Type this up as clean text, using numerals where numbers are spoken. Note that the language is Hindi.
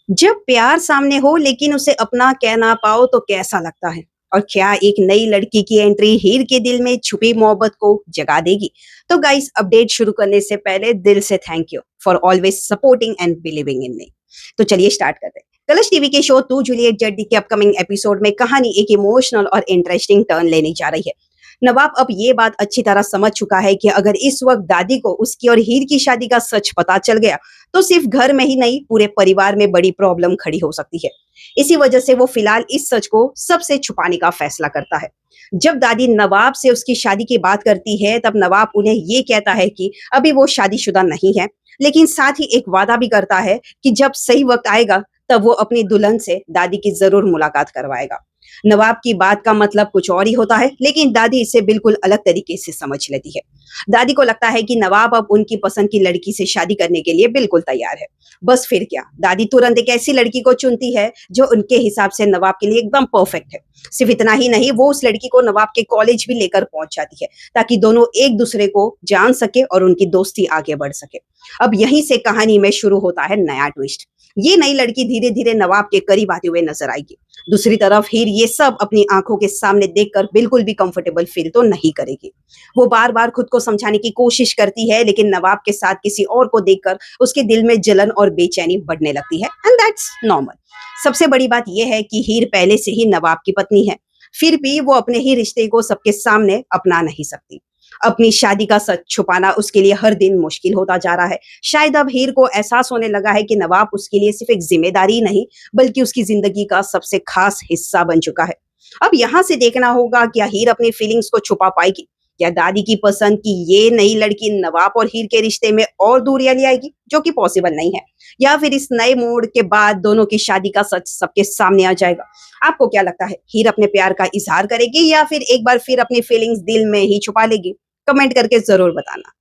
जब प्यार सामने हो लेकिन उसे अपना कह ना पाओ तो कैसा लगता है? और क्या एक नई लड़की की एंट्री हीर के दिल में छुपी मोहब्बत को जगा देगी? तो गाइस, अपडेट शुरू करने से पहले दिल से thank you for always supporting and believing in me. तो चलिए स्टार्ट करते हैं। कलर्स टीवी के शो तू जूलियट जड्डी के अपकमिंग एपिसोड में कहानी एक इमोशनल और इंटरेस्टिंग टर्न लेने जा रही है। नवाब अब ये बात अच्छी तरह समझ चुका है कि अगर इस वक्त दादी को उसकी और हीर की शादी का सच पता चल गया तो सिर्फ घर में ही नहीं, पूरे परिवार में बड़ी प्रॉब्लम खड़ी हो सकती है। इसी वजह से वो फिलहाल इस सच को सबसे छुपाने का फैसला करता है। जब दादी नवाब से उसकी शादी की बात करती है तब नवाब उन्हें ये कहता है कि अभी वो शादीशुदा नहीं है, लेकिन साथ ही एक वादा भी करता है कि जब सही वक्त आएगा तब वो अपनी दुल्हन से दादी की जरूर मुलाकात करवाएगा। नवाब की बात का मतलब कुछ और ही होता है, लेकिन दादी इसे बिल्कुल अलग तरीके से समझ लेती है। दादी को लगता है कि नवाब अब उनकी पसंद की लड़की से शादी करने के लिए बिल्कुल तैयार है। बस फिर क्या, दादी तुरंत एक ऐसी लड़की को चुनती है जो उनके हिसाब से नवाब के लिए एकदम परफेक्ट है। सिर्फ इतना ही नहीं, वो उस लड़की को नवाब के कॉलेज भी लेकर पहुंच जाती है ताकि दोनों एक दूसरे को जान सके और उनकी दोस्ती आगे बढ़ सके। अब यहीं से कहानी में शुरू होता है नया ट्विस्ट। ये नई लड़की धीरे धीरे नवाब के करीब आते हुए नजर आएगी। दूसरी तरफ हीर ये सब अपनी आंखों के सामने देखकर बिल्कुल भी कंफर्टेबल फील तो नहीं करेगी। वो बार बार खुद को समझाने की कोशिश करती है, लेकिन नवाब के साथ किसी और को देखकर उसके दिल में जलन और बेचैनी बढ़ने लगती है, एंड दैट्स नॉर्मल। सबसे बड़ी बात यह है कि हीर पहले से ही नवाब की पत्नी है, फिर भी वो अपने ही रिश्ते को सबके सामने अपना नहीं सकती। अपनी शादी का सच छुपाना उसके लिए हर दिन मुश्किल होता जा रहा है। शायद अब हीर को एहसास होने लगा है कि नवाब उसके लिए सिर्फ एक जिम्मेदारी ही नहीं, बल्कि उसकी जिंदगी का सबसे खास हिस्सा बन चुका है। अब यहाँ से देखना होगा, क्या हीर अपनी फीलिंग्स को छुपा पाएगी? क्या दादी की पसंद की ये नई लड़की नवाब और हीर के रिश्ते में और दूरियां ले आएगी, जो कि पॉसिबल नहीं है? या फिर इस नए मोड़ के बाद दोनों की शादी का सच सबके सामने आ जाएगा? आपको क्या लगता है, हीर अपने प्यार का इजहार करेगी या फिर एक बार फिर अपनी फीलिंग्स दिल में ही छुपा लेगी? कमेंट करके जरूर बताना।